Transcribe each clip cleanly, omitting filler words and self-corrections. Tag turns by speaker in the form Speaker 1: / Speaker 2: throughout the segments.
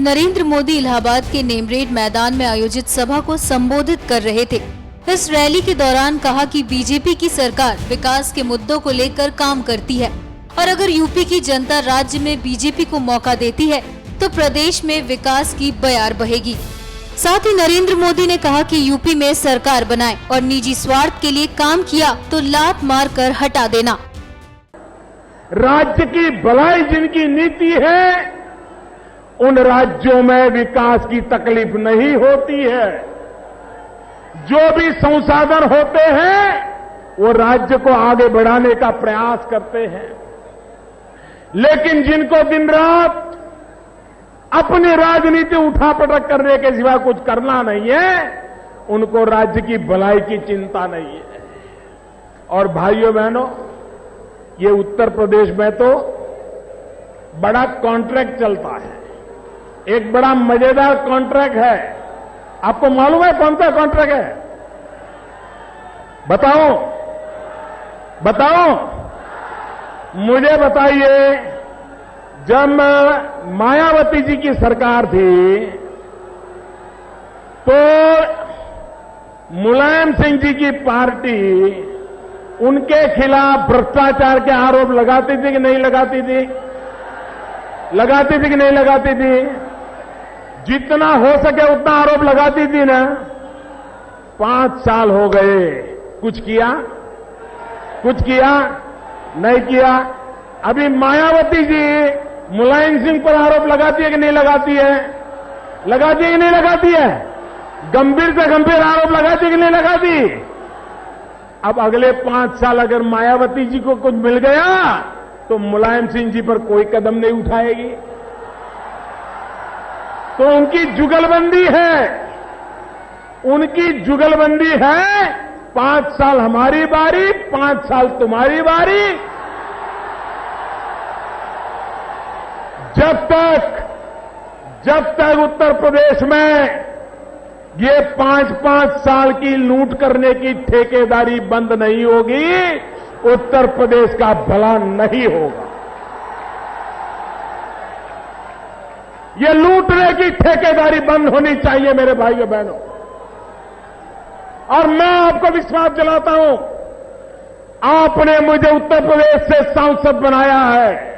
Speaker 1: नरेंद्र मोदी इलाहाबाद के नेमरेड मैदान में आयोजित सभा को संबोधित कर रहे थे। इस रैली के दौरान कहा कि बीजेपी की सरकार विकास के मुद्दों को लेकर काम करती है और अगर यूपी की जनता राज्य में बीजेपी को मौका देती है तो प्रदेश में विकास की बयार बहेगी। साथ ही नरेंद्र मोदी ने कहा कि यूपी में सरकार बनाए और निजी स्वार्थ के लिए काम किया तो लात मार कर हटा देना।
Speaker 2: राज्य की भलाई जिनकी नीति है उन राज्यों में विकास की तकलीफ नहीं होती है। जो भी संसाधन होते हैं वो राज्य को आगे बढ़ाने का प्रयास करते हैं, लेकिन जिनको दिन रात अपनी राजनीति उठापटक करने के सिवा कुछ करना नहीं है, उनको राज्य की भलाई की चिंता नहीं है। और भाइयों बहनों, ये उत्तर प्रदेश में तो बड़ा कॉन्ट्रैक्ट चलता है। एक बड़ा मजेदार कॉन्ट्रैक्ट है। आपको मालूम है कौन सा कॉन्ट्रैक्ट है? बताओ बताओ, मुझे बताइए। जब मायावती जी की सरकार थी तो मुलायम सिंह जी की पार्टी उनके खिलाफ भ्रष्टाचार के आरोप लगाती थी कि नहीं लगाती थी? लगाती थी कि नहीं लगाती थी? जितना हो सके उतना आरोप लगाती थी ना। 5 साल हो गए, कुछ किया? कुछ किया? नहीं किया। अभी मायावती जी मुलायम सिंह पर आरोप लगाती है कि नहीं लगाती है? लगाती है कि नहीं लगाती है? गंभीर से गंभीर आरोप लगाती है कि नहीं लगाती? अब अगले 5 साल अगर मायावती जी को कुछ मिल गया तो मुलायम सिंह जी पर कोई कदम नहीं उठाएगी। तो उनकी जुगलबंदी है, उनकी जुगलबंदी है। 5 साल हमारी बारी, 5 साल तुम्हारी बारी। जब तक उत्तर प्रदेश में ये 5-5 साल की लूट करने की ठेकेदारी बंद नहीं होगी, उत्तर प्रदेश का भला नहीं होगा। ये लूटने की ठेकेदारी बंद होनी चाहिए मेरे भाइयों बहनों। और मैं आपको विश्वास दिलाता हूं, आपने मुझे उत्तर प्रदेश से सांसद बनाया है।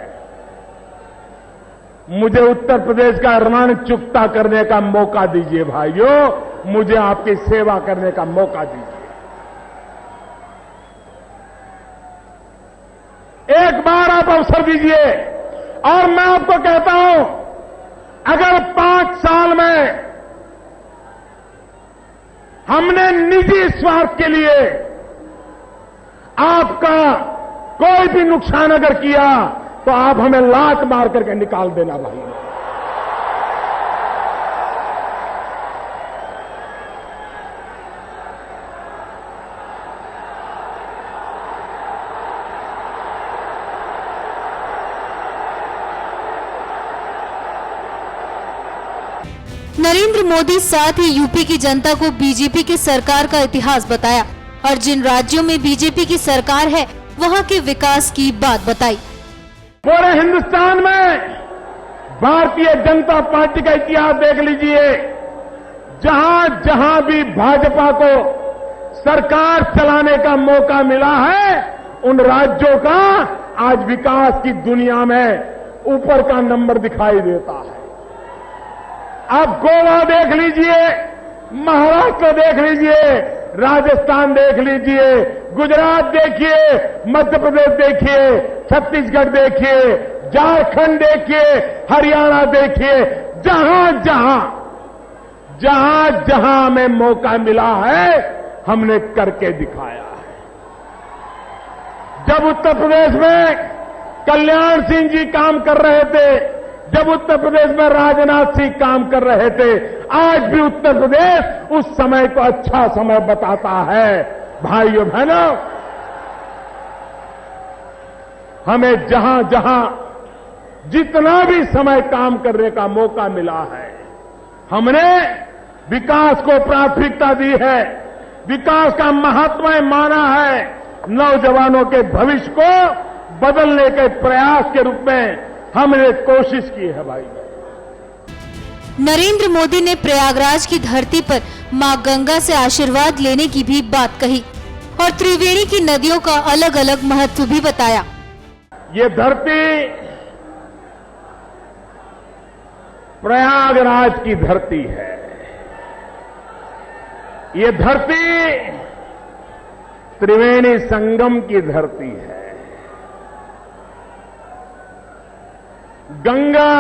Speaker 2: मुझे उत्तर प्रदेश का ऋण चुकता करने का मौका दीजिए भाइयों, मुझे आपकी सेवा करने का मौका दीजिए। एक बार आप अवसर दीजिए। और मैं आपको कहता हूं, अगर 5 साल में हमने निजी स्वार्थ के लिए आपका कोई भी नुकसान अगर किया तो आप हमें लात मार करके निकाल देना भाई।
Speaker 1: नरेंद्र मोदी साथ ही यूपी की जनता को बीजेपी की सरकार का इतिहास बताया और जिन राज्यों में बीजेपी की सरकार है वहां के विकास की बात बताई।
Speaker 2: पूरे हिंदुस्तान में भारतीय जनता पार्टी का इतिहास देख लीजिए। जहां जहां भी भाजपा को सरकार चलाने का मौका मिला है, उन राज्यों का आज विकास की दुनिया में ऊपर का नंबर दिखाई देता है। आप गोवा देख लीजिए, महाराष्ट्र देख लीजिए, राजस्थान देख लीजिए, गुजरात देखिए, मध्य प्रदेश देखिए, छत्तीसगढ़ देखिए, झारखंड देखिए, हरियाणा देखिए। जहां जहां हमें मौका मिला है हमने करके दिखाया है। जब उत्तर प्रदेश में कल्याण सिंह जी काम कर रहे थे, जब उत्तर प्रदेश में राजनाथ सिंह काम कर रहे थे, आज भी उत्तर प्रदेश उस समय को अच्छा समय बताता है। भाइयों बहनों, हमें जहां जहां जितना भी समय काम करने का मौका मिला है, हमने विकास को प्राथमिकता दी है, विकास का महात्म्य माना है, नौजवानों के भविष्य को बदलने के प्रयास के रूप में हमने कोशिश की है भाई।
Speaker 1: नरेंद्र मोदी ने प्रयागराज की धरती पर मां गंगा से आशीर्वाद लेने की भी बात कही और त्रिवेणी की नदियों का अलग अलग महत्व भी बताया।
Speaker 2: ये धरती प्रयागराज की धरती है। ये धरती त्रिवेणी संगम की धरती है। गंगा,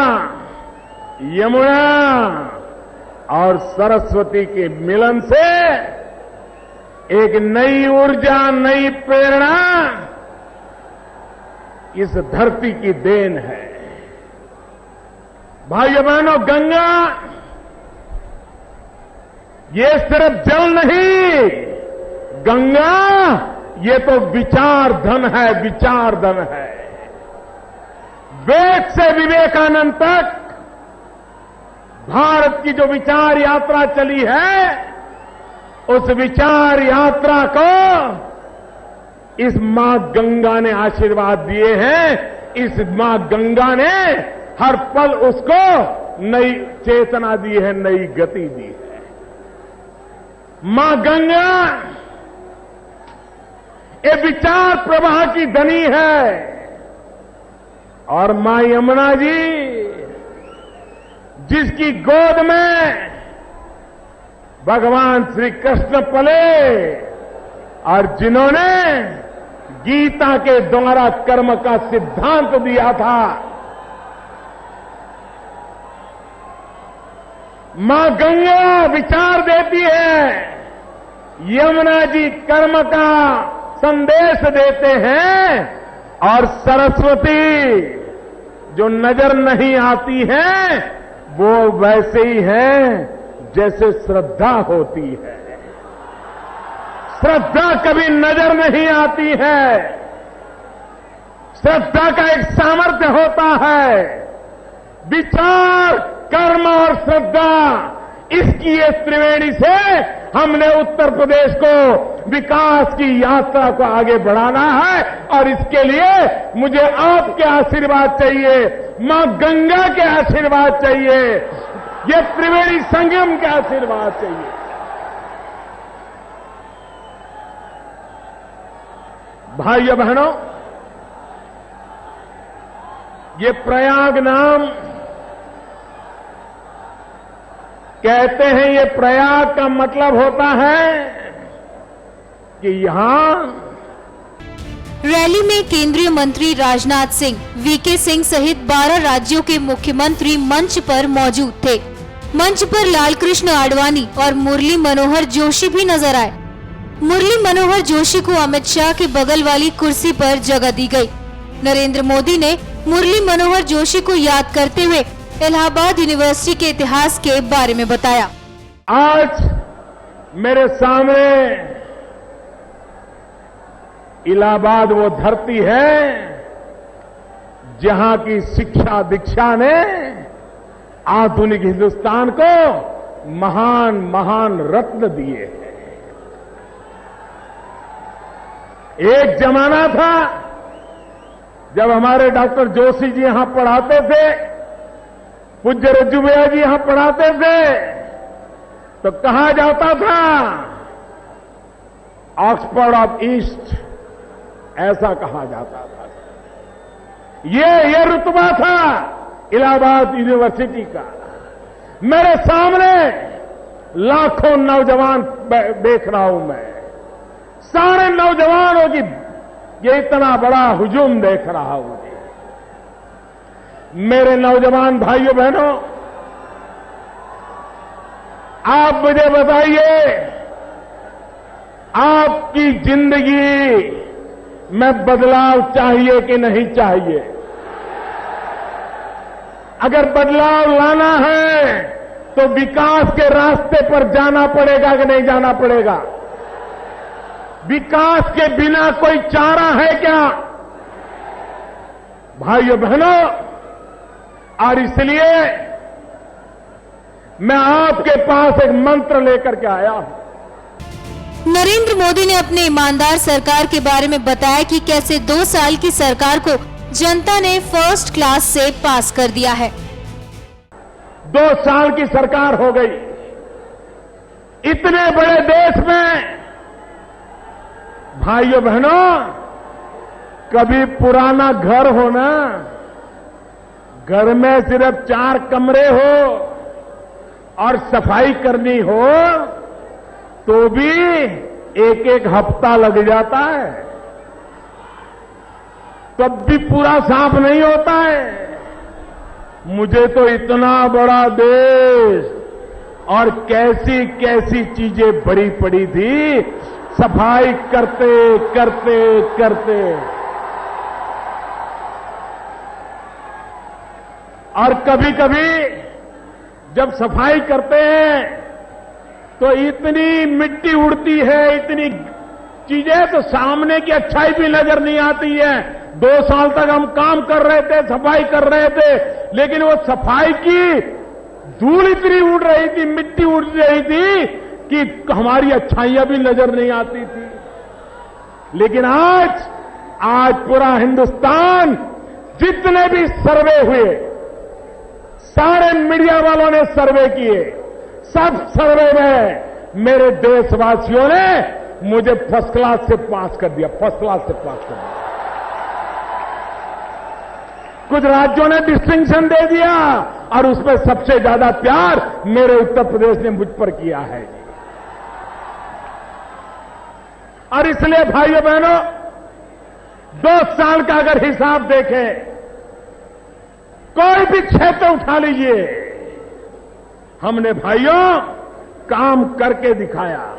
Speaker 2: यमुना और सरस्वती के मिलन से एक नई ऊर्जा, नई प्रेरणा इस धरती की देन है। भाइयों बहनों, गंगा ये सिर्फ जल नहीं, गंगा ये तो विचार धन है, विचार धन है। वेद से विवेकानंद तक भारत की जो विचार यात्रा चली है, उस विचार यात्रा को इस मां गंगा ने आशीर्वाद दिए हैं। इस मां गंगा ने हर पल उसको नई चेतना दी है, नई गति दी है। मां गंगा ये विचार प्रवाह की धनी है और मां यमुना जी जिसकी गोद में भगवान श्री कृष्ण पले और जिन्होंने गीता के द्वारा कर्म का सिद्धांत दिया था, मां गंगा विचार देती है, यमुना जी कर्म का संदेश देते हैं और सरस्वती जो नजर नहीं आती है वो वैसे ही है जैसे श्रद्धा होती है। श्रद्धा कभी नजर नहीं आती है। श्रद्धा का एक सामर्थ्य होता है। विचार, कर्म और श्रद्धा, इसकी ये त्रिवेणी से हमने उत्तर प्रदेश को विकास की यात्रा को आगे बढ़ाना है और इसके लिए मुझे आपके आशीर्वाद चाहिए, मां गंगा के आशीर्वाद चाहिए, ये त्रिवेणी संगम के आशीर्वाद चाहिए। भाइयों बहनों, ये प्रयाग नाम कहते हैं, ये प्रयाग का मतलब होता है कि यहां
Speaker 1: रैली में केंद्रीय मंत्री राजनाथ सिंह, वीके सिंह सहित 12 राज्यों के मुख्यमंत्री मंच पर मौजूद थे। मंच पर लालकृष्ण आडवाणी और मुरली मनोहर जोशी भी नजर आए। मुरली मनोहर जोशी को अमित शाह के बगल वाली कुर्सी पर जगह दी गई। नरेंद्र मोदी ने मुरली मनोहर जोशी को याद करते हुए इलाहाबाद यूनिवर्सिटी के इतिहास के बारे में बताया।
Speaker 2: आज मेरे सामने इलाहाबाद वो धरती है जहां की शिक्षा दीक्षा ने आधुनिक हिंदुस्तान को महान महान रत्न दिए हैं। एक जमाना था जब हमारे डॉक्टर जोशी जी यहां पढ़ाते थे, पूज्य रज्जूभैया जी यहां पढ़ाते थे, तो कहा जाता था ऑक्सफोर्ड ऑफ ईस्ट, ऐसा कहा जाता था। ये रुतबा था इलाहाबाद यूनिवर्सिटी का। मेरे सामने लाखों नौजवान देख रहा हूं मैं, सारे नौजवानों की ये इतना बड़ा हुजूम देख रहा हूं। मेरे नौजवान भाइयों बहनों, आप मुझे बताइए, आपकी जिंदगी में बदलाव चाहिए कि नहीं चाहिए? अगर बदलाव लाना है तो विकास के रास्ते पर जाना पड़ेगा कि नहीं जाना पड़ेगा? विकास के बिना कोई चारा है क्या? भाइयों बहनों, और इसलिए मैं आपके पास एक मंत्र लेकर के आया हूं।
Speaker 1: नरेंद्र मोदी ने अपने ईमानदार सरकार के बारे में बताया कि कैसे 2 साल की सरकार को जनता ने फर्स्ट क्लास से पास कर दिया है।
Speaker 2: 2 साल की सरकार हो गई। इतने बड़े देश में भाइयों बहनों, कभी पुराना घर हो ना, घर में सिर्फ 4 कमरे हो और सफाई करनी हो तो भी 1-1 हफ्ता लग जाता है, तब भी पूरा साफ नहीं होता है। मुझे तो इतना बड़ा देश और कैसी कैसी चीजें भरी पड़ी थी, सफाई करते करते करते। और कभी कभी जब सफाई करते हैं तो इतनी मिट्टी उड़ती है, इतनी चीजें, तो सामने की अच्छाई भी नजर नहीं आती है। 2 साल तक हम काम कर रहे थे, सफाई कर रहे थे, लेकिन वो सफाई की धूल इतनी उड़ रही थी, मिट्टी उड़ रही थी कि हमारी अच्छाइयां भी नजर नहीं आती थी। लेकिन आज पूरा हिंदुस्तान, जितने भी सर्वे हुए, सारे मीडिया वालों ने सर्वे किए, सब सर्वे में मेरे देशवासियों ने मुझे फर्स्ट क्लास से पास कर दिया, फर्स्ट क्लास से पास कर दिया। कुछ राज्यों ने डिस्टिंक्शन दे दिया और उसमें सबसे ज्यादा प्यार मेरे उत्तर प्रदेश ने मुझ पर किया है। और इसलिए भाइयों बहनों, 2 साल का अगर हिसाब देखें, कोई भी क्षेत्र उठा लीजिए, हमने भाइयों काम करके दिखाया।